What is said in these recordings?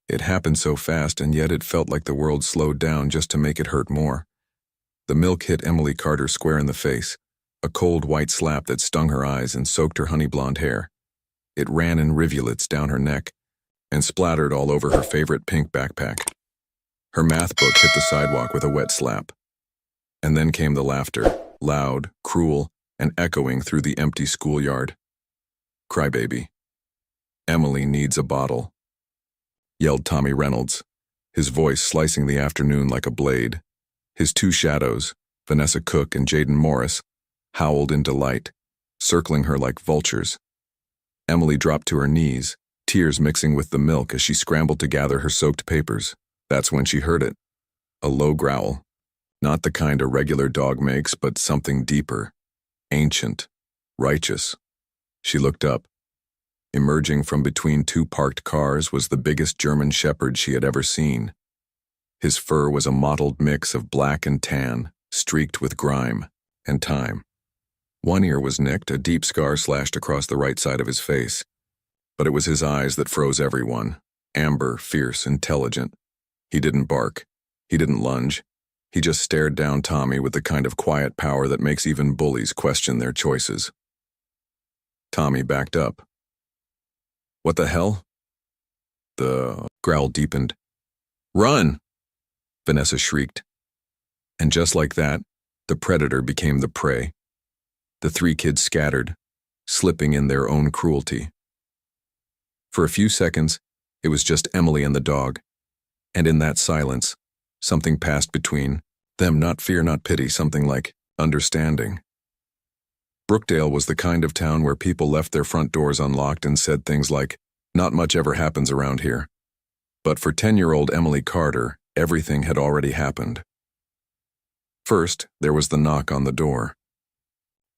It happened so fast, and yet it felt like the world slowed down just to make it hurt more. The milk hit Emily Carter square in the face, a cold white slap that stung her eyes and soaked her honey-blonde hair. It ran in rivulets down her neck and splattered all over her favorite pink backpack. Her math book hit the sidewalk with a wet slap. And then came the laughter, loud, cruel, and echoing through the empty schoolyard. "Crybaby. Emily needs a bottle," yelled Tommy Reynolds, his voice slicing the afternoon like a blade. His two shadows, Vanessa Cook and Jaden Morris, howled in delight, circling her like vultures. Emily dropped to her knees, tears mixing with the milk as she scrambled to gather her soaked papers. That's when she heard it. A low growl. Not the kind a regular dog makes, but something deeper, ancient, righteous. She looked up. Emerging from between two parked cars was the biggest German shepherd she had ever seen. His fur was a mottled mix of black and tan, streaked with grime and time. One ear was nicked, a deep scar slashed across the right side of his face. But it was his eyes that froze everyone, amber, fierce, intelligent. He didn't bark. He didn't lunge. He just stared down Tommy with the kind of quiet power that makes even bullies question their choices. Tommy backed up. "What the hell?" The growl deepened. "Run!" Vanessa shrieked. And just like that, the predator became the prey. The three kids scattered, slipping in their own cruelty. For a few seconds, it was just Emily and the dog. And in that silence, something passed between them, not fear, not pity, something like understanding. Brookdale was the kind of town where people left their front doors unlocked and said things like, "Not much ever happens around here." But for 10-year-old Emily Carter, everything had already happened. First, there was the knock on the door.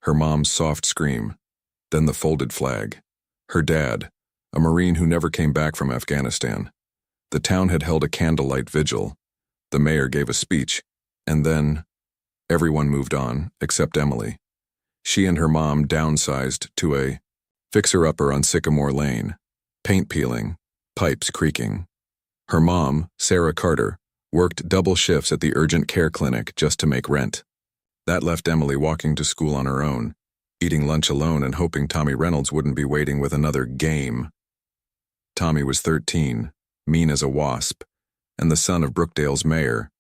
Her mom's soft scream, then the folded flag. Her dad, a Marine who never came back from Afghanistan. The town had held a candlelight vigil. The mayor gave a speech, and then everyone moved on, except Emily. She and her mom downsized to a fixer-upper on Sycamore Lane, paint peeling, pipes creaking. Her mom, Sarah Carter, worked double shifts at the urgent care clinic just to make rent. That left Emily walking to school on her own, eating lunch alone and hoping Tommy Reynolds wouldn't be waiting with another game. Tommy was 13, mean as a wasp, and the son of Brookdale's mayor,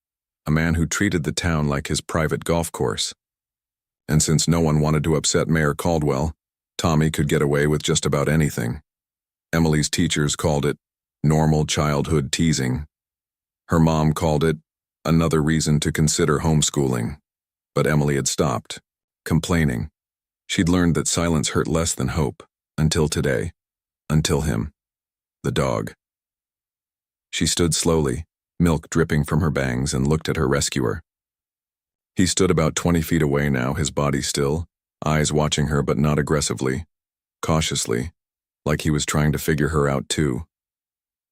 a man who treated the town like his private golf course. And since no one wanted to upset Mayor Caldwell, Tommy could get away with just about anything. Emily's teachers called it normal childhood teasing. Her mom called it another reason to consider homeschooling. But Emily had stopped, complaining. She'd learned that silence hurt less than hope, until today, until him, the dog. She stood slowly, milk dripping from her bangs, and looked at her rescuer. He stood about 20 feet away now, his body still, eyes watching her but not aggressively, cautiously, like he was trying to figure her out too.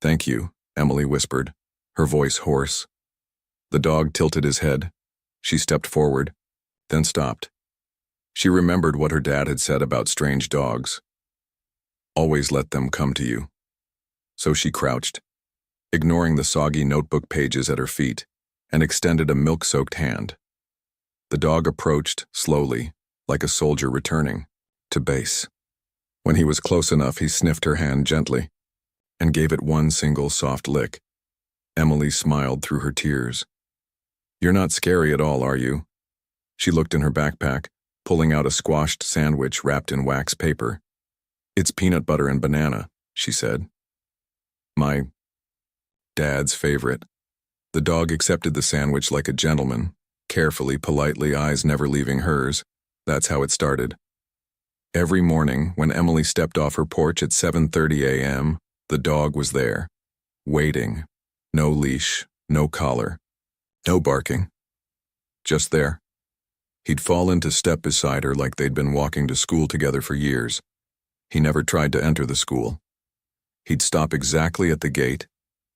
"Thank you," Emily whispered, her voice hoarse. The dog tilted his head. She stepped forward, then stopped. She remembered what her dad had said about strange dogs. Always let them come to you. So she crouched, ignoring the soggy notebook pages at her feet, and extended a milk-soaked hand. The dog approached slowly, like a soldier returning, to base. When he was close enough, he sniffed her hand gently and gave it one single soft lick. Emily smiled through her tears. "You're not scary at all, are you?" She looked in her backpack, pulling out a squashed sandwich wrapped in wax paper. "It's peanut butter and banana," she said. "My dad's favorite." The dog accepted the sandwich like a gentleman, carefully, politely, eyes never leaving hers. That's how it started. Every morning, when Emily stepped off her porch at 7:30 a.m., the dog was there, waiting. No leash, no collar, no barking. Just there. He'd fall into step beside her like they'd been walking to school together for years. He never tried to enter the school. He'd stop exactly at the gate,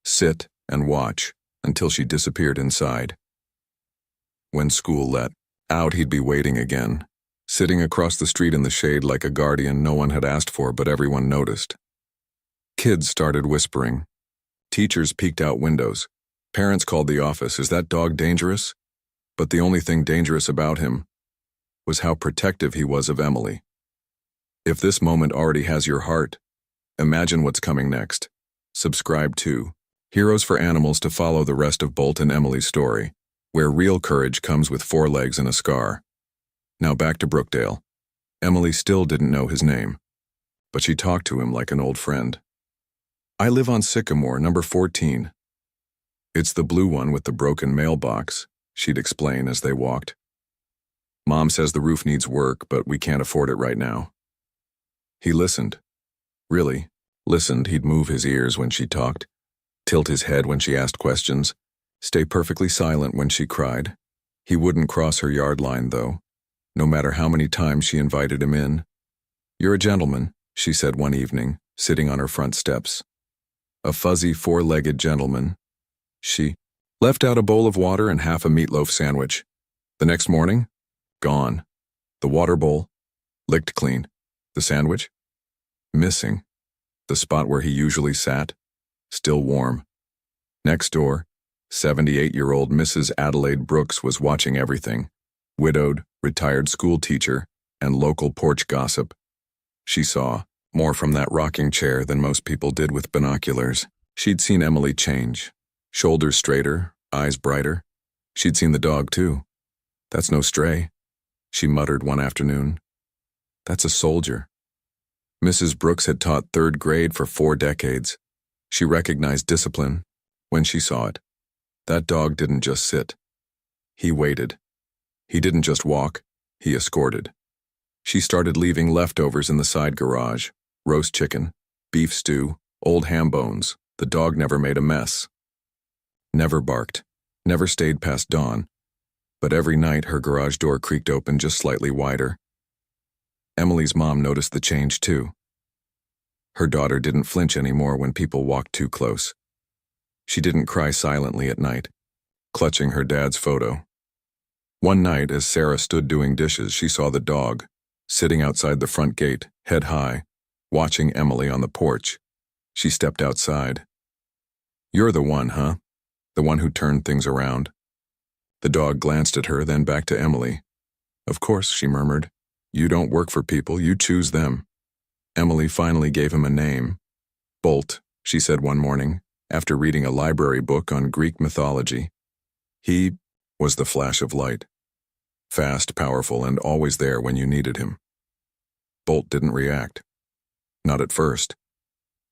sit and watch until she disappeared inside. When school let out, he'd be waiting again, sitting across the street in the shade like a guardian no one had asked for, but everyone noticed. Kids started whispering. Teachers peeked out windows. Parents called the office. Is that dog dangerous? But the only thing dangerous about him was how protective he was of Emily. If this moment already has your heart, imagine what's coming next. Subscribe to Heroes for Animals to follow the rest of Bolt and Emily's story, where real courage comes with 4 legs and a scar. Now back to Brookdale. Emily still didn't know his name, but she talked to him like an old friend. I live on Sycamore, number 14. It's the blue one with the broken mailbox, she'd explain as they walked. Mom says the roof needs work, but we can't afford it right now. He listened. Really, listened. He'd move his ears when she talked, tilt his head when she asked questions, stay perfectly silent when she cried. He wouldn't cross her yard line, though, no matter how many times she invited him in. You're a gentleman, she said one evening, sitting on her front steps. A fuzzy 4-legged gentleman. She left out a bowl of water and half a meatloaf sandwich. The next morning, gone. The water bowl, licked clean. The sandwich, missing. The spot where he usually sat, still warm. Next door, 78-year-old Mrs. Adelaide Brooks was watching everything. Widowed, retired school teacher, and local porch gossip. She saw more from that rocking chair than most people did with binoculars. She'd seen Emily change. Shoulders straighter, eyes brighter. She'd seen the dog, too. That's no stray, she muttered one afternoon. That's a soldier. Mrs. Brooks had taught 3rd grade for 4 decades. She recognized discipline when she saw it. That dog didn't just sit. He waited. He didn't just walk, he escorted. She started leaving leftovers in the side garage. Roast chicken, beef stew, old ham bones. The dog never made a mess. Never barked, never stayed past dawn. But every night her garage door creaked open just slightly wider. Emily's mom noticed the change too. Her daughter didn't flinch anymore when people walked too close. She didn't cry silently at night, clutching her dad's photo. One night, as Sarah stood doing dishes, she saw the dog, sitting outside the front gate, head high, watching Emily on the porch. She stepped outside. You're the one, huh? The one who turned things around. The dog glanced at her, then back to Emily. Of course, she murmured. You don't work for people, you choose them. Emily finally gave him a name. Bolt, she said one morning, after reading a library book on Greek mythology. He was the flash of light. Fast, powerful, and always there when you needed him. Bolt didn't react. Not at first.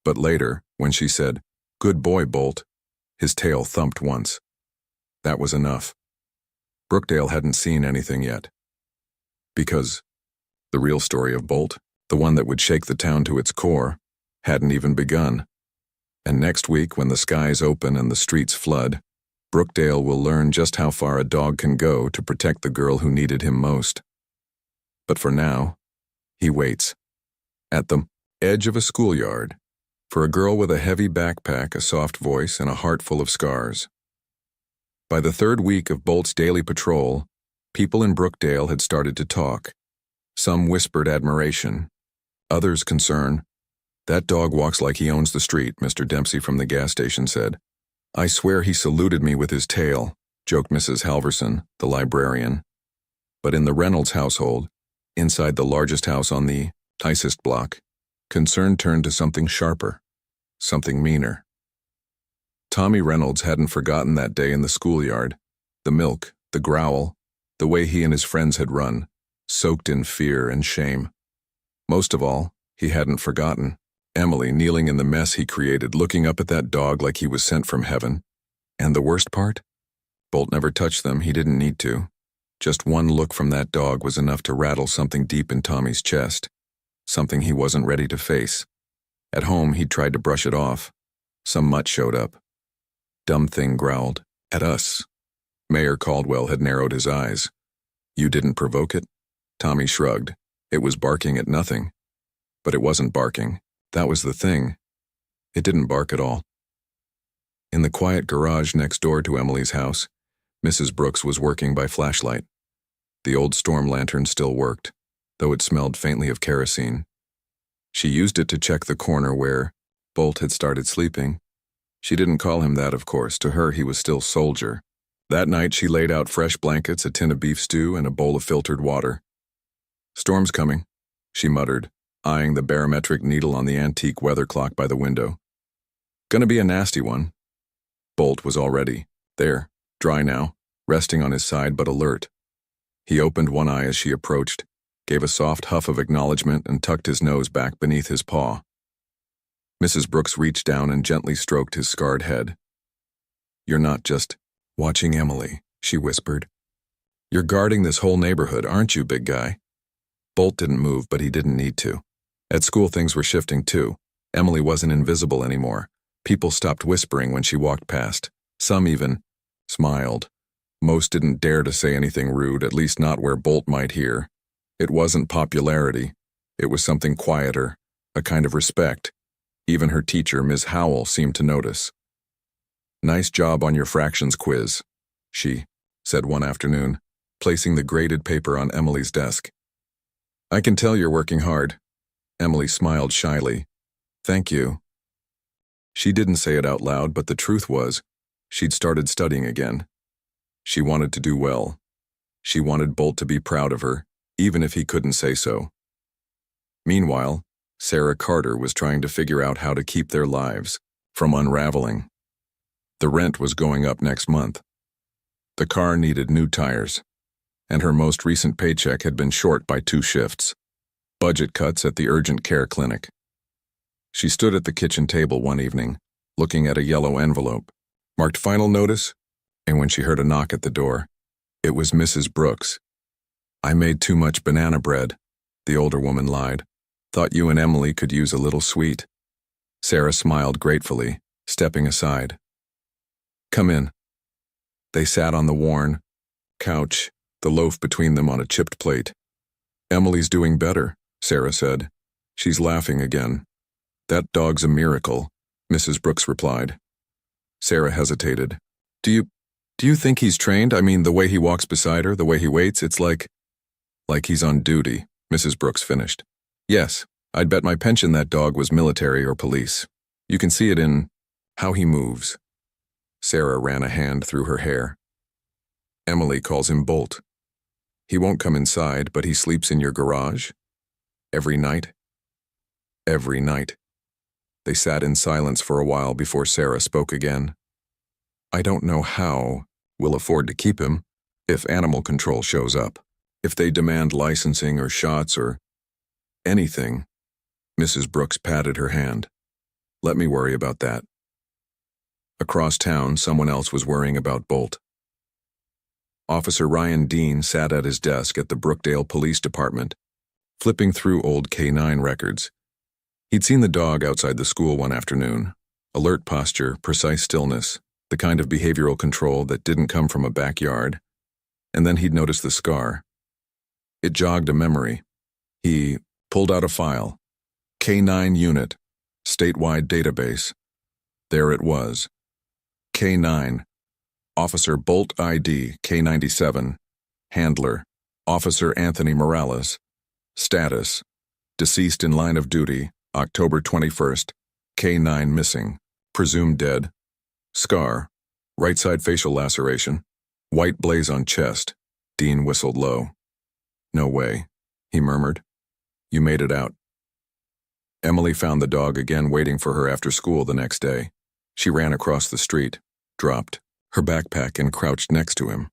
But later, when she said, "Good boy, Bolt," his tail thumped once. That was enough. Brookdale hadn't seen anything yet. Because the real story of Bolt, the one that would shake the town to its core, hadn't even begun. And next week, when the skies open and the streets flood, Brookdale will learn just how far a dog can go to protect the girl who needed him most. But for now, he waits. At the edge of a schoolyard, for a girl with a heavy backpack, a soft voice, and a heart full of scars. By the 3rd week of Bolt's daily patrol, people in Brookdale had started to talk. Some whispered admiration. Others concern. That dog walks like he owns the street, Mr. Dempsey from the gas station said. I swear he saluted me with his tail, joked Mrs. Halverson, the librarian. But in the Reynolds household, inside the largest house on the nicest block, concern turned to something sharper, something meaner. Tommy Reynolds hadn't forgotten that day in the schoolyard, the milk, the growl, the way he and his friends had run, soaked in fear and shame. Most of all, he hadn't forgotten Emily kneeling in the mess he created, looking up at that dog like he was sent from heaven. And the worst part? Bolt never touched them, he didn't need to. Just one look from that dog was enough to rattle something deep in Tommy's chest, something he wasn't ready to face. At home, he'd tried to brush it off. Some mutt showed up. Dumb thing growled, at us. Mayor Caldwell had narrowed his eyes. You didn't provoke it? Tommy shrugged. It was barking at nothing. But it wasn't barking. That was the thing. It didn't bark at all. In the quiet garage next door to Emily's house, Mrs. Brooks was working by flashlight. The old storm lantern still worked, though it smelled faintly of kerosene. She used it to check the corner where Bolt had started sleeping. She didn't call him that, of course. To her, he was still Soldier. That night, she laid out fresh blankets, a tin of beef stew, and a bowl of filtered water. "Storm's coming," she muttered, eyeing the barometric needle on the antique weather clock by the window. "Gonna be a nasty one." Bolt was already there, dry now, resting on his side but alert. He opened one eye as she approached, gave a soft huff of acknowledgement, and tucked his nose back beneath his paw. Mrs. Brooks reached down and gently stroked his scarred head. "You're not just watching Emily," she whispered. "You're guarding this whole neighborhood, aren't you, big guy?" Bolt didn't move, but he didn't need to. At school, things were shifting too. Emily wasn't invisible anymore. People stopped whispering when she walked past. Some even smiled. Most didn't dare to say anything rude, at least not where Bolt might hear. It wasn't popularity. It was something quieter, a kind of respect. Even her teacher, Ms. Howell, seemed to notice. "Nice job on your fractions quiz," she said one afternoon, placing the graded paper on Emily's desk. "I can tell you're working hard." Emily smiled shyly. "Thank you." She didn't say it out loud, but the truth was, she'd started studying again. She wanted to do well. She wanted Bolt to be proud of her, even if he couldn't say so. Meanwhile, Sarah Carter was trying to figure out how to keep their lives from unraveling. The rent was going up next month. The car needed new tires, and her most recent paycheck had been short by 2 shifts. Budget cuts at the urgent care clinic. She stood at the kitchen table one evening, looking at a yellow envelope, marked "Final Notice," and when she heard a knock at the door, it was Mrs. Brooks. "I made too much banana bread," the older woman lied. "Thought you and Emily could use a little sweet." Sarah smiled gratefully, stepping aside. "Come in." They sat on the worn couch, the loaf between them on a chipped plate. "Emily's doing better," Sarah said. "She's laughing again." "That dog's a miracle," Mrs. Brooks replied. Sarah hesitated. Do you think he's trained? I mean, the way he walks beside her, the way he waits, it's like he's on duty," Mrs. Brooks finished. "Yes, I'd bet my pension that dog was military or police. You can see it in how he moves." Sarah ran a hand through her hair. "Emily calls him Bolt. He won't come inside, but he sleeps in your garage? Every night?" "Every night." They sat in silence for a while before Sarah spoke again. "I don't know how we'll afford to keep him if animal control shows up, if they demand licensing or shots or anything." Mrs. Brooks patted her hand. "Let me worry about that." Across town, someone else was worrying about Bolt. Officer Ryan Dean sat at his desk at the Brookdale Police Department, flipping through old K9 records. He'd seen the dog outside the school one afternoon. Alert posture, precise stillness, the kind of behavioral control that didn't come from a backyard. And then he'd noticed the scar. It jogged a memory. He pulled out a file. K9 unit, statewide database. There it was. K9, Officer Bolt ID, K97, Handler, Officer Anthony Morales. Status, deceased in line of duty, October 21st, K9 missing, presumed dead. Scar, right side facial laceration, white blaze on chest. Dean whistled low. "No way," he murmured. "You made it out." Emily found the dog again waiting for her after school the next day. She ran across the street, dropped her backpack, and crouched next to him.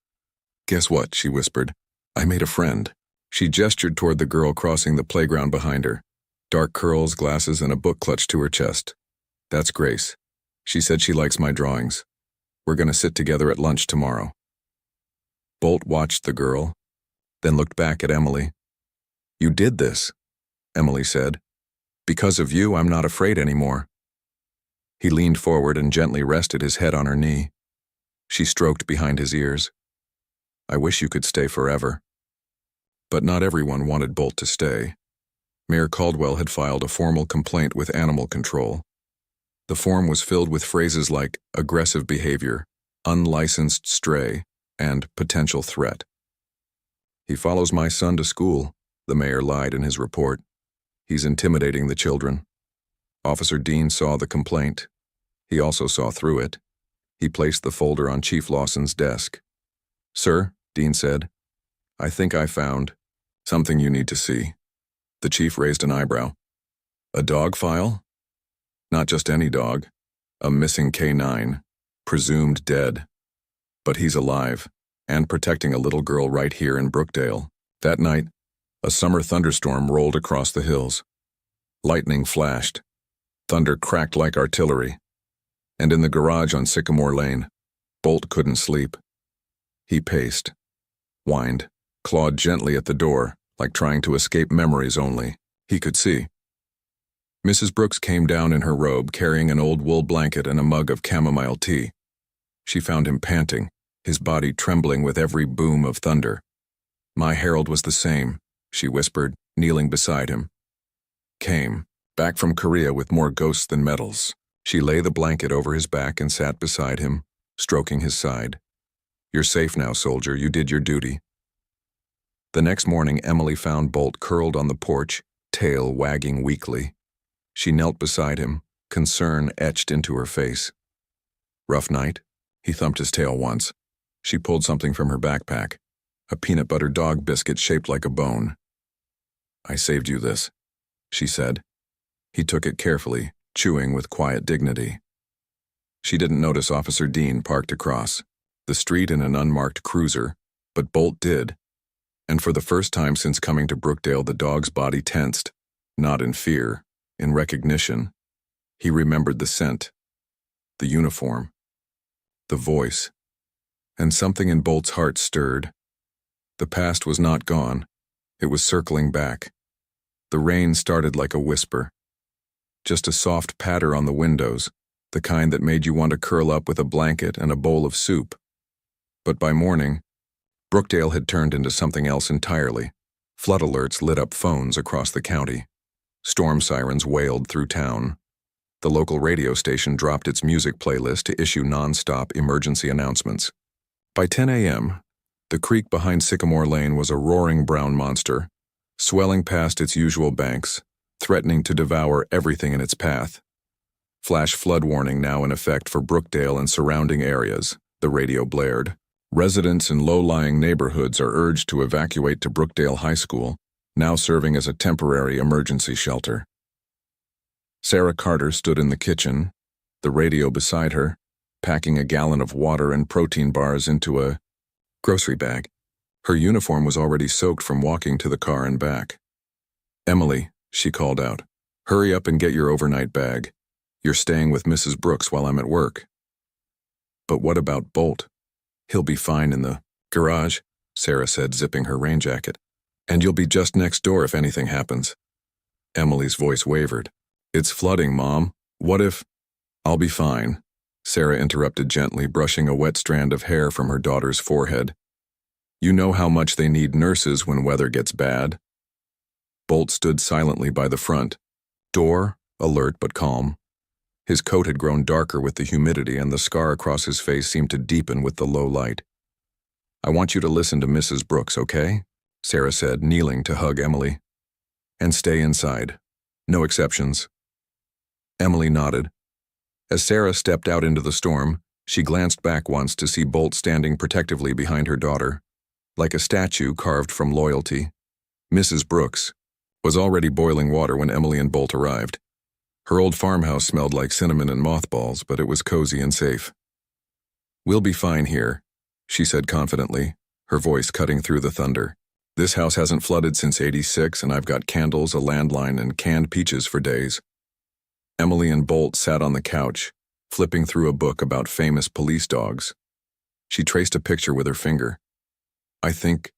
"Guess what?" she whispered. "I made a friend." She gestured toward the girl crossing the playground behind her. Dark curls, glasses, and a book clutched to her chest. "That's Grace. She said she likes my drawings. We're going to sit together at lunch tomorrow." Bolt watched the girl, then looked back at Emily. "You did this," Emily said. "Because of you, I'm not afraid anymore." He leaned forward and gently rested his head on her knee. She stroked behind his ears. "I wish you could stay forever." But not everyone wanted Bolt to stay. Mayor Caldwell had filed a formal complaint with animal control. The form was filled with phrases like aggressive behavior, unlicensed stray, and potential threat. "He follows my son to school," the mayor lied in his report. "He's intimidating the children." Officer Dean saw the complaint. He also saw through it. He placed the folder on Chief Lawson's desk. "Sir," Dean said, "I think I found something you need to see." The chief raised an eyebrow. "A dog file? Not just any dog. A missing K9, presumed dead. But he's alive, and protecting a little girl right here in Brookdale." That night, a summer thunderstorm rolled across the hills. Lightning flashed. Thunder cracked like artillery. And in the garage on Sycamore Lane, Bolt couldn't sleep. He paced, whined, clawed gently at the door, like trying to escape memories only he could see. Mrs. Brooks came down in her robe, carrying an old wool blanket and a mug of chamomile tea. She found him panting, his body trembling with every boom of thunder. "My Harold was the same," she whispered, kneeling beside him. "Came, back from Korea with more ghosts than medals." She lay the blanket over his back and sat beside him, stroking his side. "You're safe now, soldier. You did your duty." The next morning, Emily found Bolt curled on the porch, tail wagging weakly. She knelt beside him, concern etched into her face. "Rough night?" He thumped his tail once. She pulled something from her backpack, a peanut butter dog biscuit shaped like a bone. "I saved you this," she said. He took it carefully, chewing with quiet dignity. She didn't notice Officer Dean parked across the street in an unmarked cruiser, but Bolt did. And for the first time since coming to Brookdale, the dog's body tensed, not in fear, in recognition. He remembered the scent, the uniform, the voice, and something in Bolt's heart stirred. The past was not gone. It was circling back. The rain started like a whisper. Just a soft patter on the windows, the kind that made you want to curl up with a blanket and a bowl of soup. But by morning, Brookdale had turned into something else entirely. Flood alerts lit up phones across the county. Storm sirens wailed through town. The local radio station dropped its music playlist to issue non-stop emergency announcements. By 10 a.m., the creek behind Sycamore Lane was a roaring brown monster, swelling past its usual banks, threatening to devour everything in its path. "Flash flood warning now in effect for Brookdale and surrounding areas," the radio blared. "Residents in low-lying neighborhoods are urged to evacuate to Brookdale High School, now serving as a temporary emergency shelter." Sarah Carter stood in the kitchen, the radio beside her, packing a gallon of water and protein bars into a grocery bag. Her uniform was already soaked from walking to the car and back. "Emily," she called out, "hurry up and get your overnight bag. You're staying with Mrs. Brooks while I'm at work." "But what about Bolt?" "He'll be fine in the garage," Sarah said, zipping her rain jacket. "And you'll be just next door if anything happens." Emily's voice wavered. "It's flooding, Mom. What if—" "I'll be fine," Sarah interrupted gently, brushing a wet strand of hair from her daughter's forehead. "You know how much they need nurses when weather gets bad." Bolt stood silently by the front door, alert but calm. His coat had grown darker with the humidity, and the scar across his face seemed to deepen with the low light. "I want you to listen to Mrs. Brooks, okay?" Sarah said, kneeling to hug Emily. "And stay inside. No exceptions." Emily nodded. As Sarah stepped out into the storm, she glanced back once to see Bolt standing protectively behind her daughter, like a statue carved from loyalty. Mrs. Brooks was already boiling water when Emily and Bolt arrived. Her old farmhouse smelled like cinnamon and mothballs, but it was cozy and safe. "We'll be fine here," she said confidently, her voice cutting through the thunder. "This house hasn't flooded since '86, and I've got candles, a landline, and canned peaches for days." Emily and Bolt sat on the couch, flipping through a book about famous police dogs. She traced a picture with her finger. "I think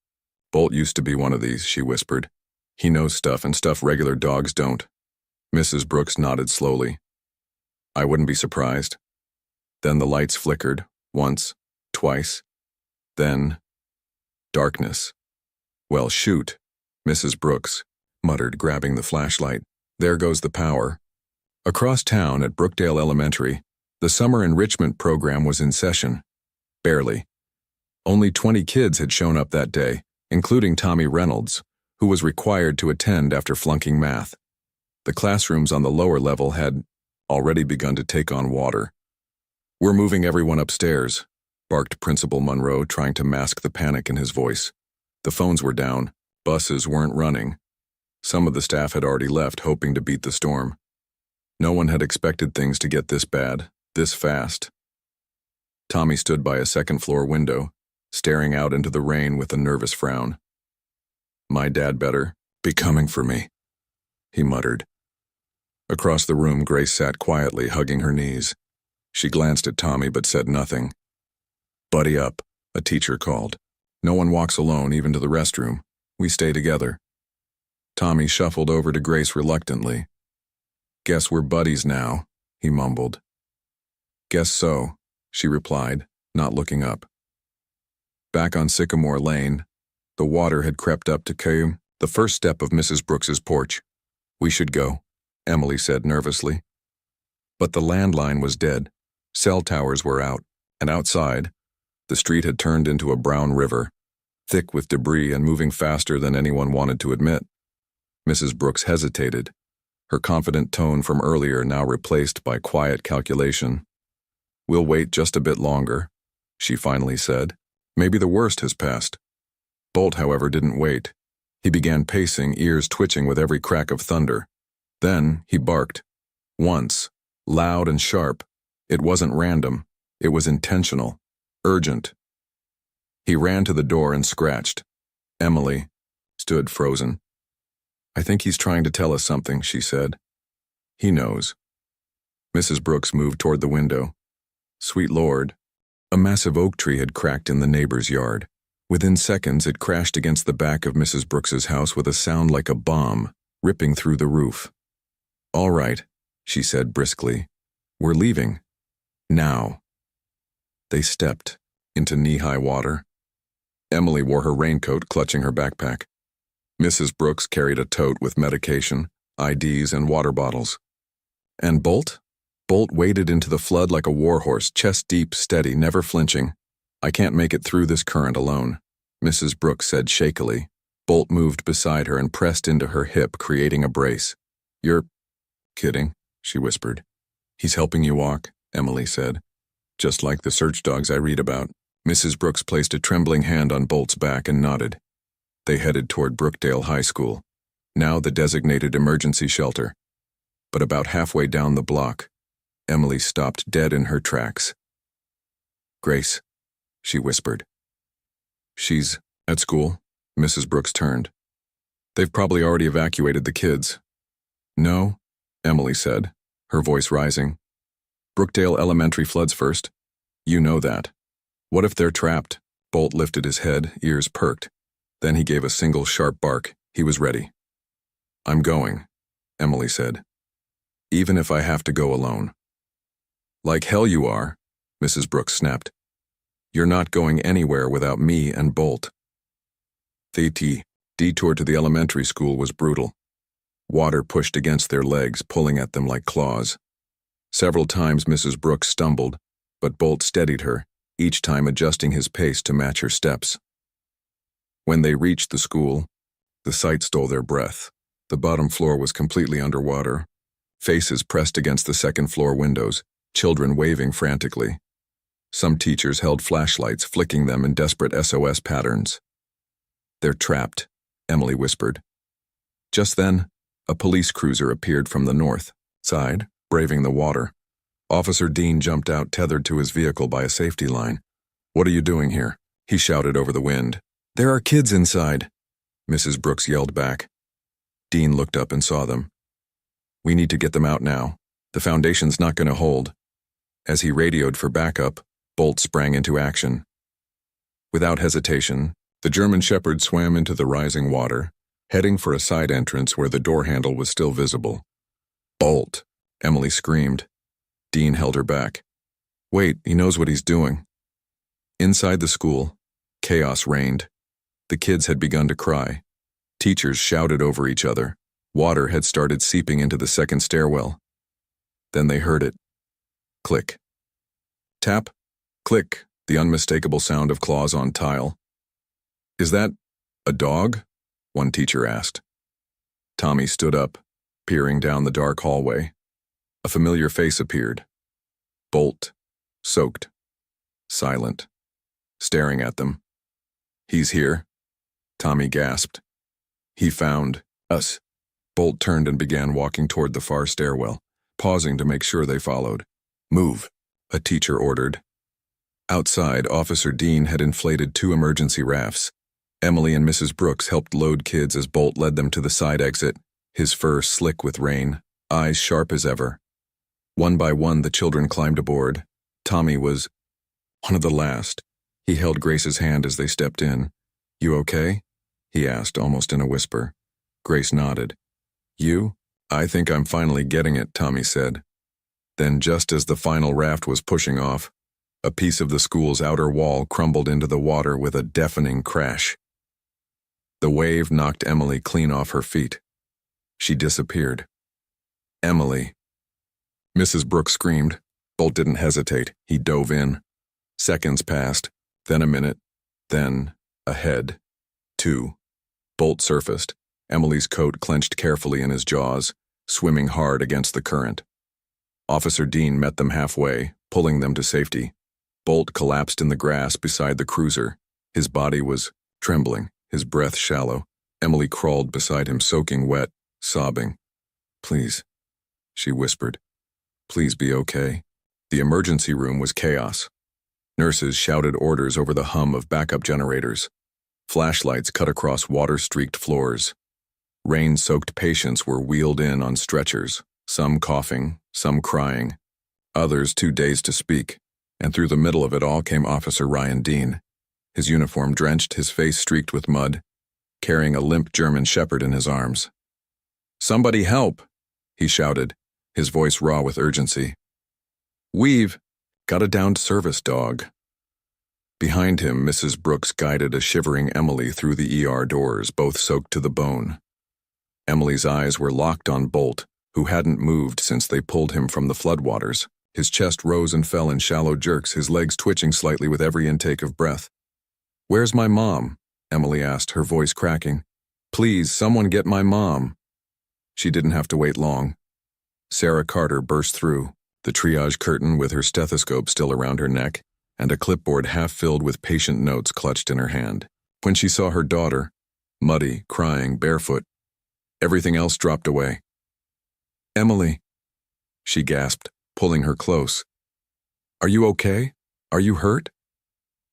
Bolt used to be one of these," she whispered. "He knows stuff, and stuff regular dogs don't." Mrs. Brooks nodded slowly. "I wouldn't be surprised." Then the lights flickered, once, twice. Then, darkness. "Well, shoot," Mrs. Brooks muttered, grabbing the flashlight. "There goes the power." Across town at Brookdale Elementary, the summer enrichment program was in session. Barely. Only 20 kids had shown up that day, including Tommy Reynolds, who was required to attend after flunking math. The classrooms on the lower level had already begun to take on water, "We're moving everyone upstairs," barked Principal Monroe, trying to mask the panic in his voice. The phones were down, buses weren't running. Some of the staff had already left, hoping to beat the storm. No one had expected things to get this bad, this fast. Tommy stood by a second-floor window, staring out into the rain with a nervous frown. "My dad better be coming for me," he muttered. Across the room, Grace sat quietly, hugging her knees. She glanced at Tommy but said nothing. "Buddy up," a teacher called. "No one walks alone, even to the restroom. We stay together." Tommy shuffled over to Grace reluctantly. "Guess we're buddies now," he mumbled. "Guess so," she replied, not looking up. Back on Sycamore Lane, the water had crept up to the first step of Mrs. Brooks's porch. "We should go," Emily said nervously. But the landline was dead. Cell towers were out, and outside, the street had turned into a brown river, thick with debris and moving faster than anyone wanted to admit. Mrs. Brooks hesitated, her confident tone from earlier now replaced by quiet calculation. "We'll wait just a bit longer," she finally said. "Maybe the worst has passed." Bolt, however, didn't wait. He began pacing, ears twitching with every crack of thunder. Then he barked. Once, loud and sharp. It wasn't random. It was intentional, urgent. He ran to the door and scratched. Emily stood frozen. "I think he's trying to tell us something," she said. "He knows." Mrs. Brooks moved toward the window. Sweet Lord. A massive oak tree had cracked in the neighbor's yard. Within seconds, it crashed against the back of Mrs. Brooks's house with a sound like a bomb, ripping through the roof. "All right," she said briskly. "We're leaving. Now." They stepped into knee-high water. Emily wore her raincoat, clutching her backpack. Mrs. Brooks carried a tote with medication, IDs, and water bottles. And Bolt? Bolt waded into the flood like a warhorse, chest deep, steady, never flinching. "I can't make it through this current alone," Mrs. Brooks said shakily. Bolt moved beside her and pressed into her hip, creating a brace. "You're kidding," she whispered. "He's helping you walk," Emily said. "Just like the search dogs I read about." Mrs. Brooks placed a trembling hand on Bolt's back and nodded. They headed toward Brookdale High School, now the designated emergency shelter. But about halfway down the block, Emily stopped dead in her tracks. "Grace," she whispered. "She's at school?" Mrs. Brooks turned. "They've probably already evacuated the kids." "No," Emily said, her voice rising. "Brookdale Elementary floods first. You know that. What if they're trapped?" Bolt lifted his head, ears perked. Then he gave a single sharp bark. He was ready. "I'm going," Emily said. "Even if I have to go alone." "Like hell you are," Mrs. Brooks snapped. "You're not going anywhere without me and Bolt." The detour to the elementary school was brutal. Water pushed against their legs, pulling at them like claws. Several times Mrs. Brooks stumbled, but Bolt steadied her, each time adjusting his pace to match her steps. When they reached the school, the sight stole their breath. The bottom floor was completely underwater. Faces pressed against the second-floor windows, children waving frantically. Some teachers held flashlights, flicking them in desperate SOS patterns. "They're trapped," Emily whispered. Just then, a police cruiser appeared from the north side, braving the water. Officer Dean jumped out, tethered to his vehicle by a safety line. "What are you doing here?" he shouted over the wind. "There are kids inside," Mrs. Brooks yelled back. Dean looked up and saw them. "We need to get them out now. The foundation's not going to hold." As he radioed for backup, Bolt sprang into action. Without hesitation, the German Shepherd swam into the rising water, heading for a side entrance where the door handle was still visible. "Bolt!" Emily screamed. Dean held her back. "Wait, he knows what he's doing." Inside the school, chaos reigned. The kids had begun to cry. Teachers shouted over each other. Water had started seeping into the second stairwell. Then they heard it. Click. Tap. Click, the unmistakable sound of claws on tile. "Is that a dog?" one teacher asked. Tommy stood up, peering down the dark hallway. A familiar face appeared. Bolt. soaked, silent, staring at them. "He's here," Tommy gasped. "He found us." Bolt turned and began walking toward the far stairwell, pausing to make sure they followed. "Move," a teacher ordered. Outside, Officer Dean had inflated 2 emergency rafts. Emily and Mrs. Brooks helped load kids as Bolt led them to the side exit, his fur slick with rain, eyes sharp as ever. One by one, the children climbed aboard. Tommy was one of the last. He held Grace's hand as they stepped in. "You okay?" he asked, almost in a whisper. Grace nodded. "You?" "I think I'm finally getting it," Tommy said. Then, just as the final raft was pushing off, a piece of the school's outer wall crumbled into the water with a deafening crash. The wave knocked Emily clean off her feet. She disappeared. "Emily!" Mrs. Brooks screamed. Bolt didn't hesitate. He dove in. Seconds passed, then a minute, then a head. 2. Bolt surfaced, Emily's coat clenched carefully in his jaws, swimming hard against the current. Officer Dean met them halfway, pulling them to safety. Bolt collapsed in the grass beside the cruiser. His body was trembling, his breath shallow. Emily crawled beside him, soaking wet, sobbing. "Please," she whispered. "Please be okay." The emergency room was chaos. Nurses shouted orders over the hum of backup generators. Flashlights cut across water-streaked floors. Rain-soaked patients were wheeled in on stretchers, some coughing, some crying, others too dazed to speak, and through the middle of it all came Officer Ryan Dean, his uniform drenched, his face streaked with mud, carrying a limp German shepherd in his arms. "Somebody help!" he shouted, his voice raw with urgency. "We've got a downed service dog." Behind him, Mrs. Brooks guided a shivering Emily through the ER doors, both soaked to the bone. Emily's eyes were locked on Bolt, who hadn't moved since they pulled him from the floodwaters. His chest rose and fell in shallow jerks, his legs twitching slightly with every intake of breath. "Where's my mom?" Emily asked, her voice cracking. "Please, someone get my mom." She didn't have to wait long. Sarah Carter burst through, the triage curtain with her stethoscope still around her neck, and a clipboard half filled with patient notes clutched in her hand. When she saw her daughter, muddy, crying, barefoot, everything else dropped away. "Emily," she gasped, pulling her close. "Are you okay? Are you hurt?"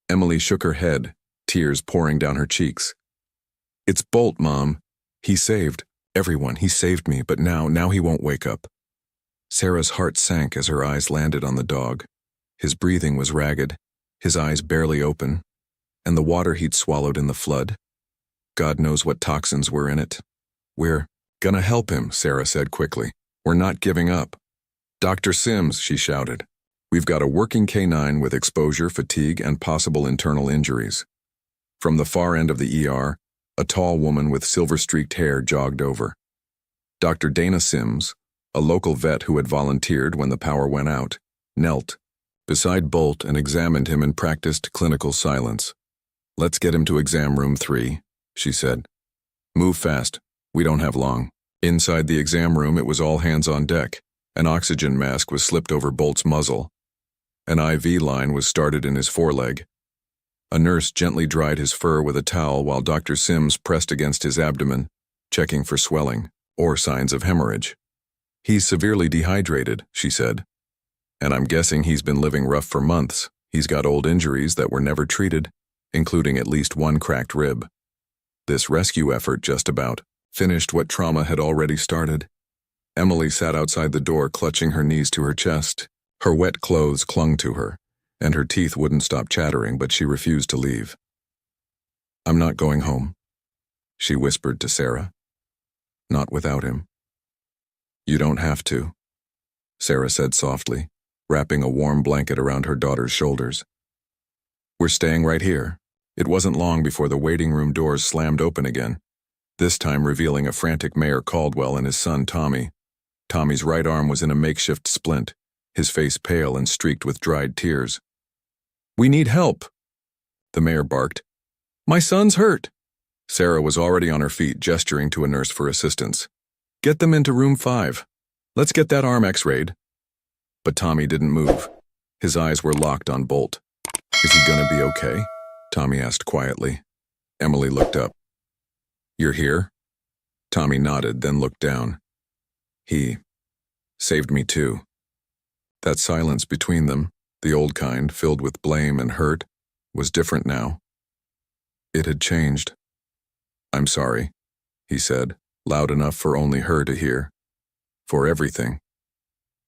Emily shook her head, tears pouring down her cheeks. "It's Bolt, Mom. He saved everyone. He saved me, but now he won't wake up." Sarah's heart sank as her eyes landed on the dog. His breathing was ragged, his eyes barely open, and the water he'd swallowed in the flood. God knows what toxins were in it. "We're gonna help him," Sarah said quickly. "We're not giving up." "Dr. Sims," she shouted. "We've got a working canine with exposure, fatigue, and possible internal injuries." From the far end of the ER, a tall woman with silver-streaked hair jogged over. Dr. Dana Sims, a local vet who had volunteered when the power went out, knelt beside Bolt and examined him in practiced clinical silence. "Let's get him to exam room 3, she said. "Move fast. We don't have long." Inside the exam room, it was all hands on deck. An oxygen mask was slipped over Bolt's muzzle. An IV line was started in his foreleg. A nurse gently dried his fur with a towel while Dr. Sims pressed against his abdomen, checking for swelling or signs of hemorrhage. "He's severely dehydrated," she said. "And I'm guessing he's been living rough for months. He's got old injuries that were never treated, including at least one cracked rib." This rescue effort just about finished what trauma had already started. Emily sat outside the door, clutching her knees to her chest. Her wet clothes clung to her, and her teeth wouldn't stop chattering, but she refused to leave. "I'm not going home," she whispered to Sarah. "Not without him." "You don't have to," Sarah said softly, wrapping a warm blanket around her daughter's shoulders. "We're staying right here." It wasn't long before the waiting room doors slammed open again, this time revealing a frantic Mayor Caldwell and his son Tommy. Tommy's right arm was in a makeshift splint, his face pale and streaked with dried tears. "We need help," the mayor barked. "My son's hurt." Sarah was already on her feet, gesturing to a nurse for assistance. "Get them into room 5. Let's get that arm x-rayed." But Tommy didn't move. His eyes were locked on Bolt. Is he gonna be okay? Tommy asked quietly. Emily looked up. You're here? Tommy nodded, then looked down. He saved me too. That silence between them, the old kind, filled with blame and hurt, was different now. It had changed. I'm sorry, he said, loud enough for only her to hear. For everything.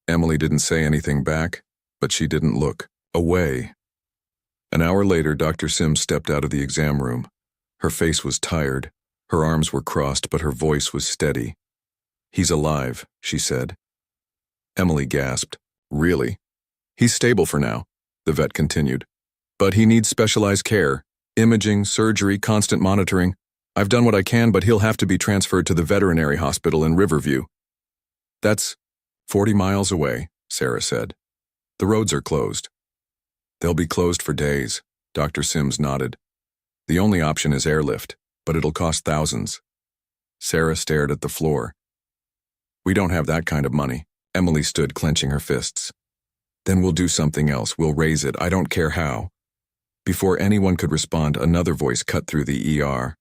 Emily didn't say anything back, but she didn't look away. An hour later, Dr. Sims stepped out of the exam room. Her face was tired. Her arms were crossed, but her voice was steady. He's alive, she said. Emily gasped. Really? He's stable for now, the vet continued. But he needs specialized care. Imaging, surgery, constant monitoring. I've done what I can, but he'll have to be transferred to the veterinary hospital in Riverview. That's 40 miles away, Sarah said. The roads are closed. They'll be closed for days, Dr. Sims nodded. The only option is airlift, but it'll cost thousands. Sarah stared at the floor. We don't have that kind of money. Emily stood clenching her fists. Then we'll do something else. We'll raise it. I don't care how. Before anyone could respond, another voice cut through the ER.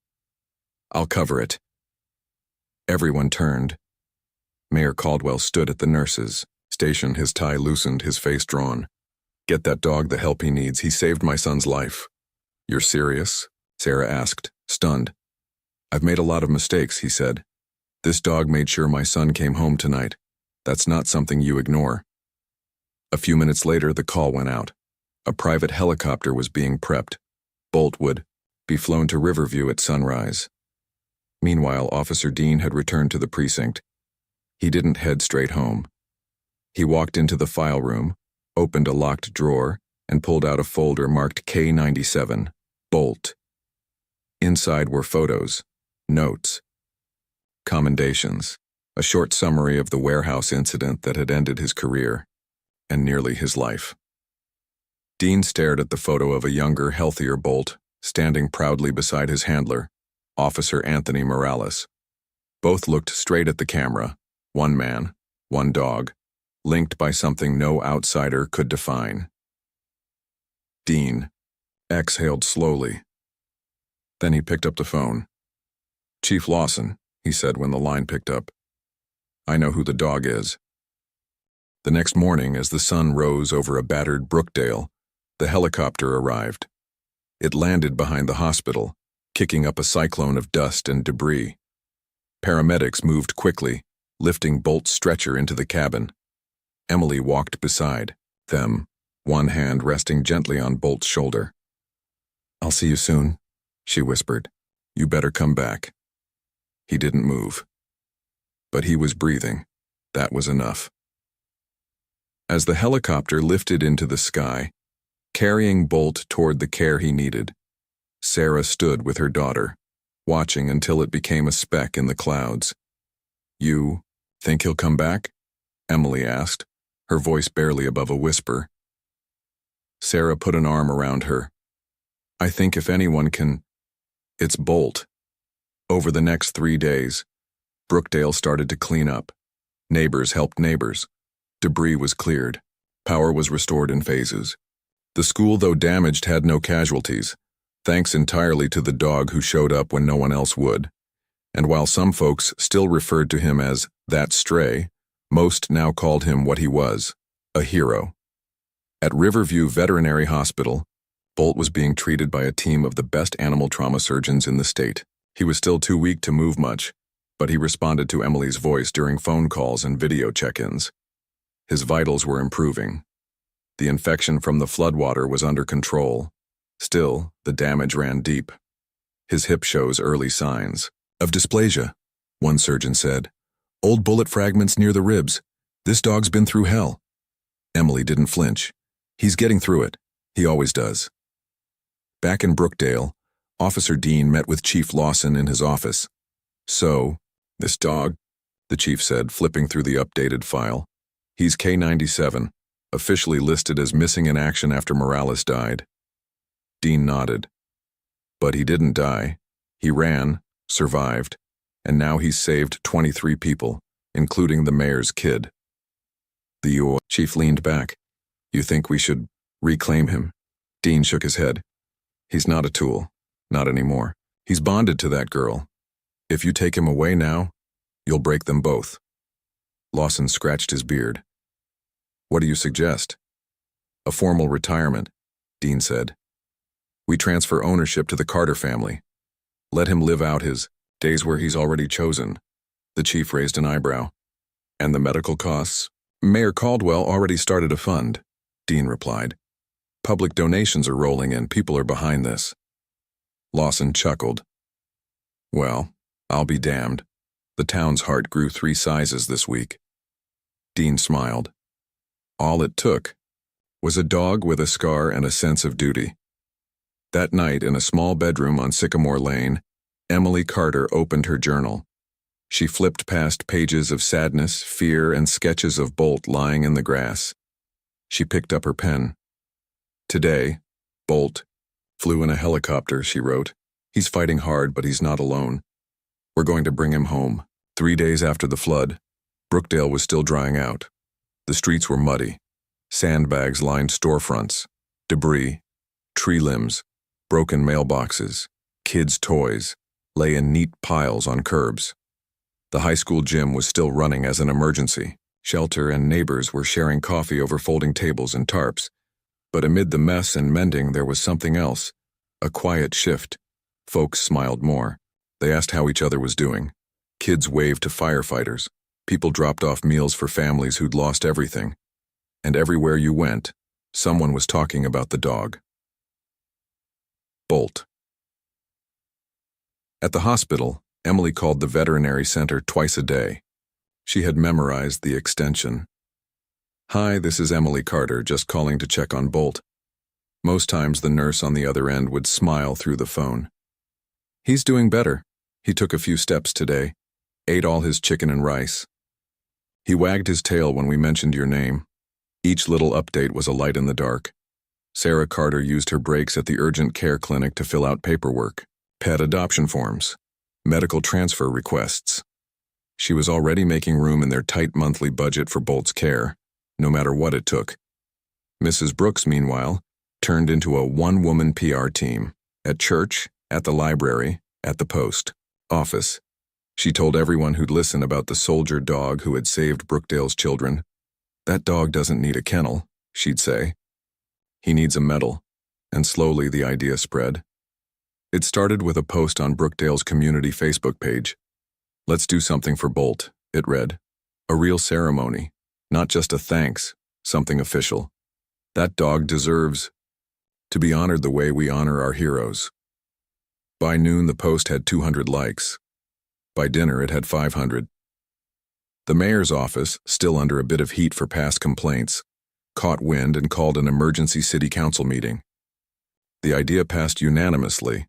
I'll cover it. Everyone turned. Mayor Caldwell stood at the nurses' station, his tie loosened, his face drawn. Get that dog the help he needs. He saved my son's life. You're serious? Sarah asked, stunned. I've made a lot of mistakes, he said. This dog made sure my son came home tonight. That's not something you ignore. A few minutes later, the call went out. A private helicopter was being prepped. Bolt would be flown to Riverview at sunrise. Meanwhile, Officer Dean had returned to the precinct. He didn't head straight home. He walked into the file room, opened a locked drawer, and pulled out a folder marked K97, Bolt. Inside were photos, notes, commendations, a short summary of the warehouse incident that had ended his career, and nearly his life. Dean stared at the photo of a younger, healthier Bolt, standing proudly beside his handler, Officer Anthony Morales. Both looked straight at the camera, one man, one dog, linked by something no outsider could define. Dean exhaled slowly. Then he picked up the phone. Chief Lawson, he said when the line picked up. I know who the dog is. The next morning, as the sun rose over a battered Brookdale, the helicopter arrived. It landed behind the hospital, kicking up a cyclone of dust and debris. Paramedics moved quickly, lifting Bolt's stretcher into the cabin. Emily walked beside them, one hand resting gently on Bolt's shoulder. I'll see you soon, she whispered. You better come back. He didn't move. But he was breathing. That was enough. As the helicopter lifted into the sky, carrying Bolt toward the care he needed, Sarah stood with her daughter, watching until it became a speck in the clouds. You think he'll come back? Emily asked, her voice barely above a whisper. Sarah put an arm around her. I think if anyone can, it's Bolt. Over the next 3 days, Brookdale started to clean up. Neighbors helped neighbors. Debris was cleared. Power was restored in phases. The school, though damaged, had no casualties, thanks entirely to the dog who showed up when no one else would. And while some folks still referred to him as that stray, most now called him what he was, a hero. At Riverview Veterinary Hospital, Bolt was being treated by a team of the best animal trauma surgeons in the state. He was still too weak to move much, but he responded to Emily's voice during phone calls and video check-ins. His vitals were improving. The infection from the floodwater was under control. Still, the damage ran deep. His hip shows early signs of dysplasia, one surgeon said. Old bullet fragments near the ribs. This dog's been through hell. Emily didn't flinch. He's getting through it. He always does. Back in Brookdale, Officer Dean met with Chief Lawson in his office. So, this dog, the chief said, flipping through the updated file. He's K97, officially listed as missing in action after Morales died. Dean nodded. But he didn't die. He ran, survived, and now he's saved 23 people, including the mayor's kid. The chief leaned back. You think we should reclaim him? Dean shook his head. He's not a tool. Not anymore. He's bonded to that girl. If you take him away now, you'll break them both. Lawson scratched his beard. What do you suggest? A formal retirement, Dean said. We transfer ownership to the Carter family. Let him live out his days where he's already chosen. The chief raised an eyebrow. And the medical costs? Mayor Caldwell already started a fund, Dean replied. Public donations are rolling in. People are behind this. Lawson chuckled. Well, I'll be damned. The town's heart grew 3 sizes this week. Dean smiled. All it took was a dog with a scar and a sense of duty. That night, in a small bedroom on Sycamore Lane, Emily Carter opened her journal. She flipped past pages of sadness, fear, and sketches of Bolt lying in the grass. She picked up her pen. Today, Bolt flew in a helicopter, she wrote. He's fighting hard, but he's not alone. We're going to bring him home. 3 days after the flood, Brookdale was still drying out. The streets were muddy. Sandbags lined storefronts. Debris, tree limbs, broken mailboxes, kids' toys lay in neat piles on curbs. The high school gym was still running as an emergency. Shelter and neighbors were sharing coffee over folding tables and tarps. But amid the mess and mending, there was something else. A quiet shift. Folks smiled more. They asked how each other was doing. Kids waved to firefighters. People dropped off meals for families who'd lost everything. And everywhere you went, someone was talking about the dog. Bolt. At the hospital, Emily called the veterinary center twice a day. She had memorized the extension. Hi, this is Emily Carter, just calling to check on Bolt. Most times the nurse on the other end would smile through the phone. He's doing better. He took a few steps today, ate all his chicken and rice. He wagged his tail when we mentioned your name. Each little update was a light in the dark. Sarah Carter used her breaks at the urgent care clinic to fill out paperwork, pet adoption forms, medical transfer requests. She was already making room in their tight monthly budget for Bolt's care, no matter what it took. Mrs. Brooks, meanwhile, turned into a one-woman PR team. At church, at the library, at the post office. She told everyone who'd listen about the soldier dog who had saved Brookdale's children. That dog doesn't need a kennel, she'd say. He needs a medal. And slowly the idea spread. It started with a post on Brookdale's community Facebook page. Let's do something for Bolt, it read. A real ceremony, not just a thanks, something official. That dog deserves to be honored the way we honor our heroes. By noon, the post had 200 likes. By dinner, it had 500. The mayor's office, still under a bit of heat for past complaints, caught wind and called an emergency city council meeting. The idea passed unanimously.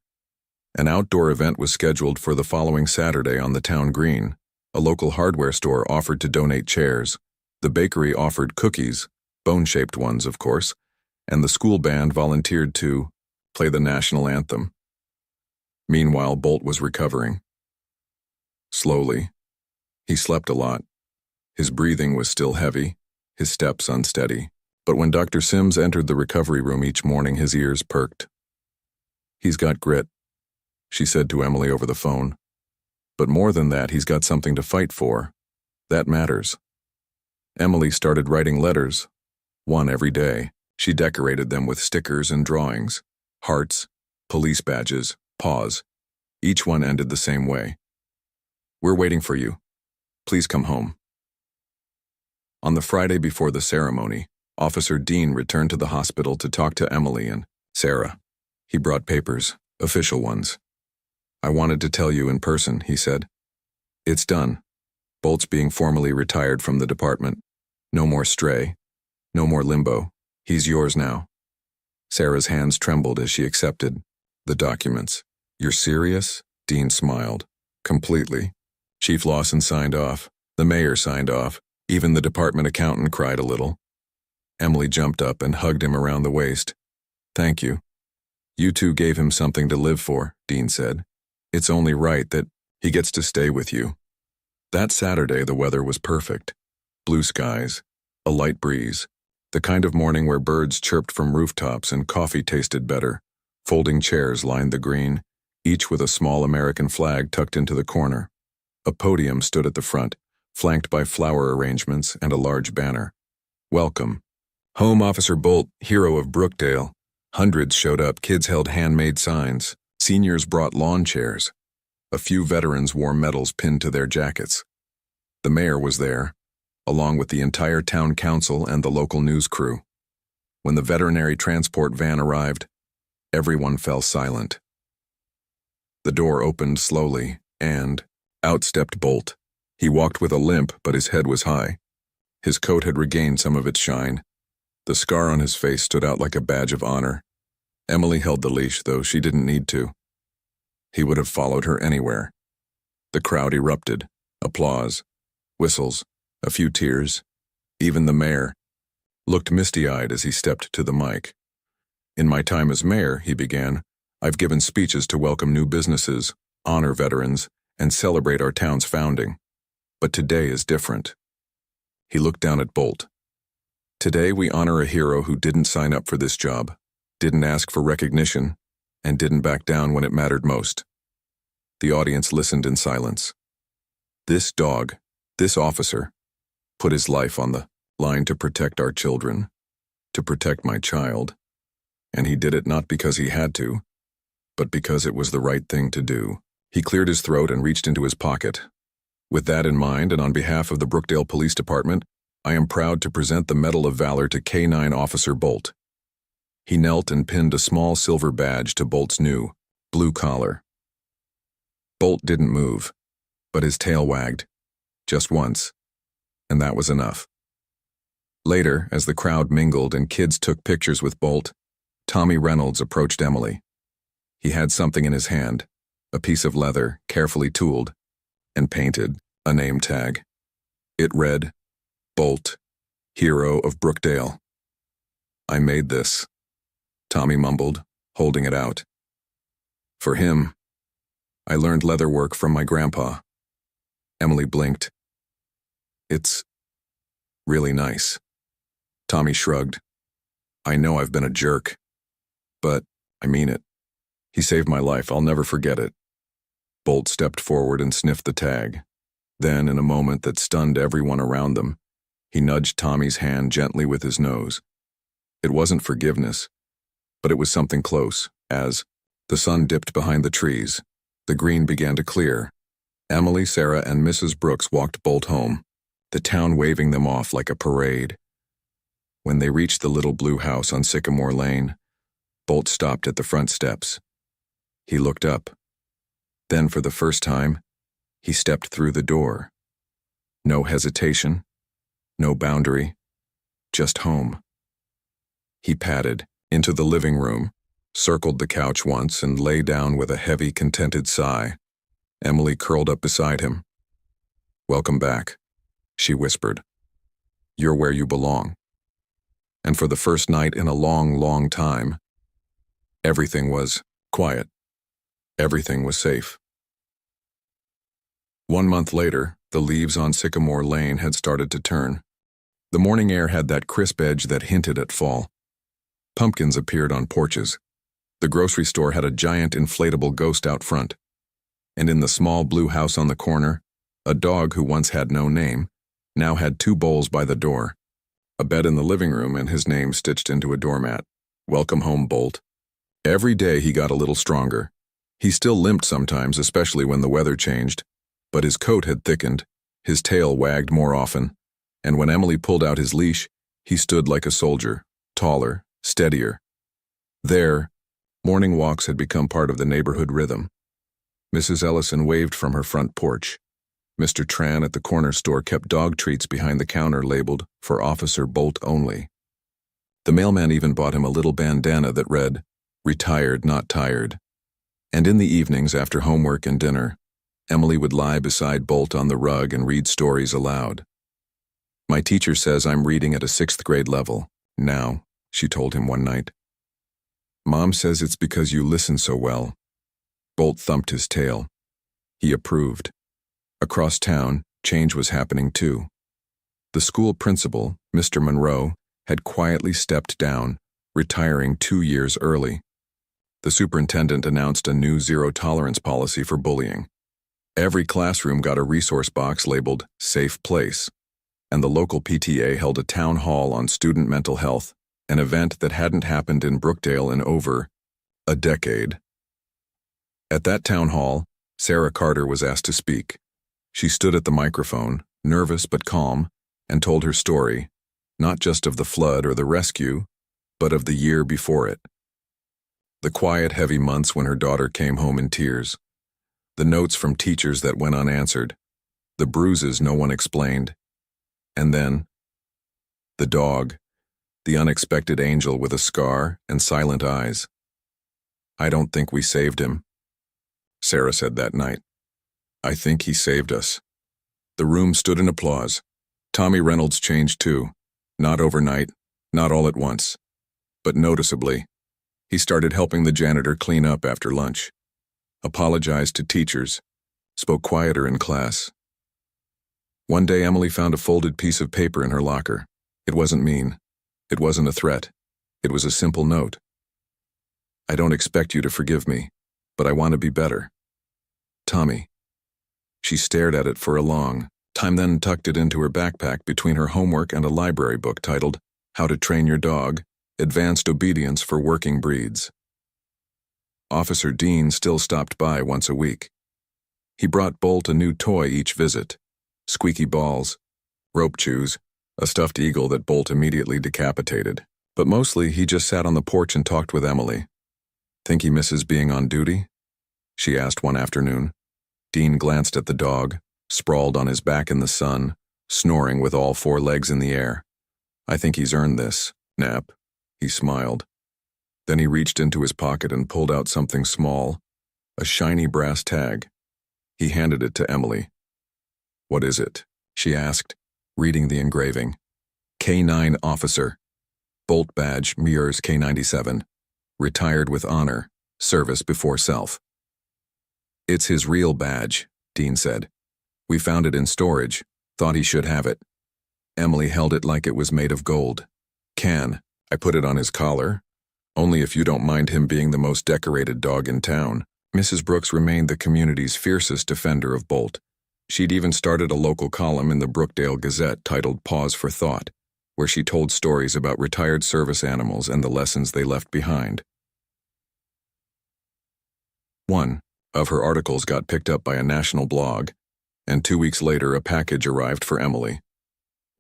An outdoor event was scheduled for the following Saturday on the town green. A local hardware store offered to donate chairs. The bakery offered cookies, bone-shaped ones, of course, and the school band volunteered to play the national anthem. Meanwhile, Bolt was recovering. Slowly. He slept a lot. His breathing was still heavy, his steps unsteady. But when Dr. Sims entered the recovery room each morning, his ears perked. He's got grit, she said to Emily over the phone. But more than that, he's got something to fight for. That matters. Emily started writing letters, one every day. She decorated them with stickers and drawings, hearts, police badges, paws. Each one ended the same way. We're waiting for you. Please come home. On the Friday before the ceremony, Officer Dean returned to the hospital to talk to Emily and Sarah. He brought papers, official ones. I wanted to tell you in person, he said. It's done. Bolt's being formally retired from the department. No more stray. No more limbo. He's yours now. Sarah's hands trembled as she accepted the documents. You're serious? Dean smiled. Completely. Chief Lawson signed off. The mayor signed off. Even the department accountant cried a little. Emily jumped up and hugged him around the waist. Thank you. You two gave him something to live for, Dean said. It's only right that he gets to stay with you. That Saturday, the weather was perfect. Blue skies, a light breeze, The kind of morning where birds chirped from rooftops and coffee tasted better. Folding chairs lined the green, each with a small American flag tucked into the corner. A podium stood at the front, flanked by flower arrangements and a large banner. Welcome. Home Officer Bolt, hero of Brookdale. Hundreds showed up, kids held handmade signs. Seniors brought lawn chairs. A few veterans wore medals pinned to their jackets. The mayor was there, along with the entire town council and the local news crew. When the veterinary transport van arrived, everyone fell silent. The door opened slowly, and out stepped Bolt. He walked with a limp, but his head was high. His coat had regained some of its shine. The scar on his face stood out like a badge of honor. Emily held the leash, though she didn't need to. He would have followed her anywhere. The crowd erupted. Applause, whistles, a few tears. Even the mayor looked misty-eyed as he stepped to the mic. In my time as mayor, he began, I've given speeches to welcome new businesses, honor veterans, and celebrate our town's founding. But today is different. He looked down at Bolt. Today we honor a hero who didn't sign up for this job, didn't ask for recognition, and didn't back down when it mattered most. The audience listened in silence. This dog, this officer, put his life on the line to protect our children, to protect my child, and he did it not because he had to, but because it was the right thing to do. He cleared his throat and reached into his pocket. With that in mind, and on behalf of the Brookdale Police Department, I am proud to present the Medal of Valor to K-9 Officer Bolt. He knelt and pinned a small silver badge to Bolt's new, blue collar. Bolt didn't move, but his tail wagged, just once, and that was enough. Later, as the crowd mingled and kids took pictures with Bolt, Tommy Reynolds approached Emily. He had something in his hand, a piece of leather, carefully tooled, and painted, a name tag. It read, Bolt, hero of Brookdale. I made this, Tommy mumbled, holding it out. For him, I learned leather work from my grandpa. Emily blinked. It's really nice. Tommy shrugged. I know I've been a jerk, but I mean it. He saved my life, I'll never forget it. Bolt stepped forward and sniffed the tag. Then, in a moment that stunned everyone around them, he nudged Tommy's hand gently with his nose. It wasn't forgiveness, but it was something close, as the sun dipped behind the trees. The green began to clear. Emily, Sarah, and Mrs. Brooks walked Bolt home, the town waving them off like a parade. When they reached the little blue house on Sycamore Lane, Bolt stopped at the front steps. He looked up. Then, for the first time, he stepped through the door. No hesitation, no boundary, just home. He padded into the living room, circled the couch once, and lay down with a heavy, contented sigh. Emily curled up beside him. Welcome back, she whispered. You're where you belong. And for the first night in a long, long time, everything was quiet. Everything was safe. 1 month later, the leaves on Sycamore Lane had started to turn. The morning air had that crisp edge that hinted at fall. Pumpkins appeared on porches. The grocery store had a giant inflatable ghost out front. And in the small blue house on the corner, a dog who once had no name now had 2 bowls by the door, a bed in the living room, and his name stitched into a doormat. Welcome home, Bolt. Every day he got a little stronger. He still limped sometimes, especially when the weather changed, but his coat had thickened, his tail wagged more often, and when Emily pulled out his leash, he stood like a soldier, taller, steadier. There, morning walks had become part of the neighborhood rhythm. Mrs. Ellison waved from her front porch. Mr. Tran at the corner store kept dog treats behind the counter labeled for Officer Bolt only. The mailman even bought him a little bandana that read, Retired, not tired. And in the evenings after homework and dinner, Emily would lie beside Bolt on the rug and read stories aloud. My teacher says I'm reading at a 6th grade level, now, she told him one night. Mom says it's because you listen so well. Bolt thumped his tail. He approved. Across town, change was happening too. The school principal, Mr. Monroe, had quietly stepped down, retiring 2 years early. The superintendent announced a new zero-tolerance policy for bullying. Every classroom got a resource box labeled Safe Place, and the local PTA held a town hall on student mental health, an event that hadn't happened in Brookdale in over a decade. At that town hall, Sarah Carter was asked to speak. She stood at the microphone, nervous but calm, and told her story, not just of the flood or the rescue, but of the year before it. The quiet, heavy months when her daughter came home in tears. The notes from teachers that went unanswered. The bruises no one explained. And then, the dog, the unexpected angel with a scar and silent eyes. "I don't think we saved him," Sarah said that night. "I think he saved us." The room stood in applause. Tommy Reynolds changed too. Not overnight, not all at once, but noticeably. He started helping the janitor clean up after lunch, apologized to teachers, spoke quieter in class. One day Emily found a folded piece of paper in her locker. It wasn't mean. It wasn't a threat. It was a simple note. "I don't expect you to forgive me, but I want to be better. Tommy." She stared at it for a long time, then tucked it into her backpack between her homework and a library book titled How to Train Your Dog, Advanced Obedience for Working Breeds. Officer Dean still stopped by once a week. He brought Bolt a new toy each visit: squeaky balls, rope chews, a stuffed eagle that Bolt immediately decapitated. But mostly he just sat on the porch and talked with Emily. "Think he misses being on duty?" she asked one afternoon. Dean glanced at the dog, sprawled on his back in the sun, snoring with all 4 legs in the air. "I think he's earned this, Nap." He smiled. Then he reached into his pocket and pulled out something small, a shiny brass tag. He handed it to Emily. "What is it?" she asked, reading the engraving. "K9 Officer. Bolt Badge, Mears K97. Retired with honor. Service before self." "It's his real badge," Dean said. "We found it in storage. Thought he should have it." Emily held it like it was made of gold. "Can I put it on his collar? Only if you don't mind him being the most decorated dog in town." Mrs. Brooks remained the community's fiercest defender of Bolt. She'd even started a local column in the Brookdale Gazette titled Pause for Thought, where she told stories about retired service animals and the lessons they left behind. One of her articles got picked up by a national blog, and 2 weeks later a package arrived for Emily.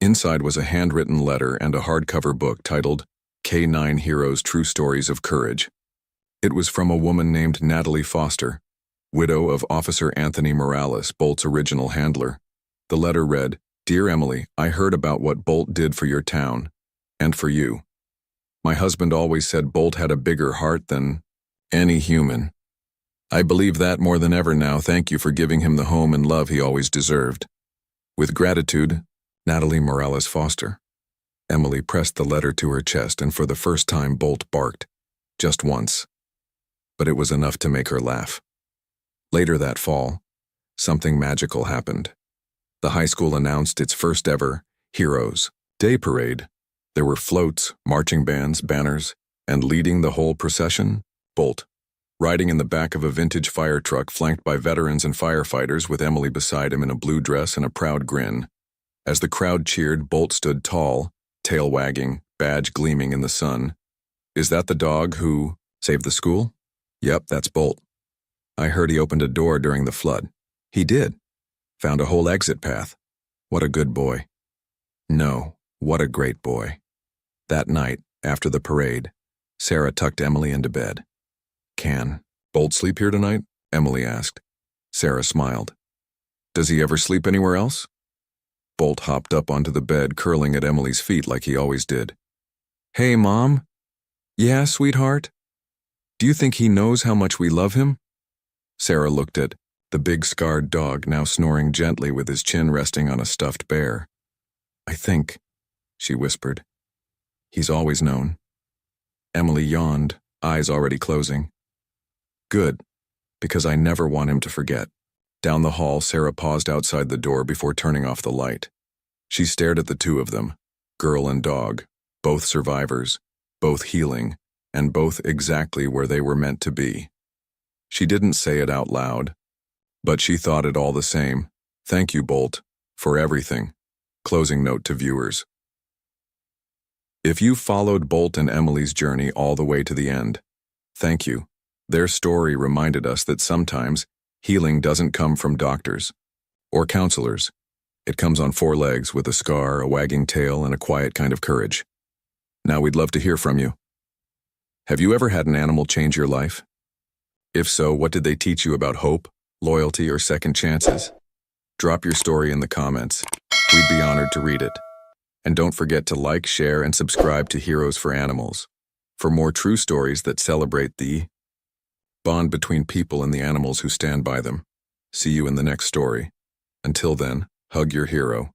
Inside was a handwritten letter and a hardcover book titled K9 Heroes: True Stories of Courage. It was from a woman named Natalie Foster, widow of Officer Anthony Morales, Bolt's original handler. The letter read, "Dear Emily, I heard about what Bolt did for your town, and for you. My husband always said Bolt had a bigger heart than any human. I believe that more than ever now. Thank you for giving him the home and love he always deserved. With gratitude, Natalie Morales Foster." Emily pressed the letter to her chest, and for the first time Bolt barked. Just once. But it was enough to make her laugh. Later that fall, something magical happened. The high school announced its first ever Heroes Day Parade. There were floats, marching bands, banners, and leading the whole procession, Bolt, riding in the back of a vintage fire truck flanked by veterans and firefighters with Emily beside him in a blue dress and a proud grin. As the crowd cheered, Bolt stood tall, tail wagging, badge gleaming in the sun. "Is that the dog who saved the school?" "Yep, that's Bolt. I heard he opened a door during the flood." "He did. Found a whole exit path." "What a good boy." "No, what a great boy." That night, after the parade, Sarah tucked Emily into bed. "Can Bolt sleep here tonight?" Emily asked. Sarah smiled. "Does he ever sleep anywhere else?" Bolt hopped up onto the bed, curling at Emily's feet like he always did. "Hey, Mom." "Yeah, sweetheart? Do you think he knows how much we love him?" Sarah looked at the big scarred dog now snoring gently with his chin resting on a stuffed bear. "I think," she whispered, "he's always known." Emily yawned, eyes already closing. "Good, because I never want him to forget." Down the hall, Sarah paused outside the door before turning off the light. She stared at the two of them, girl and dog, both survivors, both healing, and both exactly where they were meant to be. She didn't say it out loud, but she thought it all the same. Thank you, Bolt, for everything. Closing note to viewers. If you followed Bolt and Emily's journey all the way to the end, thank you. Their story reminded us that sometimes healing doesn't come from doctors or counselors. It comes on four legs with a scar, a wagging tail, and a quiet kind of courage. Now we'd love to hear from you. Have you ever had an animal change your life? If so, what did they teach you about hope, loyalty, or second chances? Drop your story in the comments. We'd be honored to read it. And don't forget to like, share, and subscribe to Heroes for Animals for more true stories that celebrate the bond between people and the animals who stand by them. See you in the next story. Until then, hug your hero.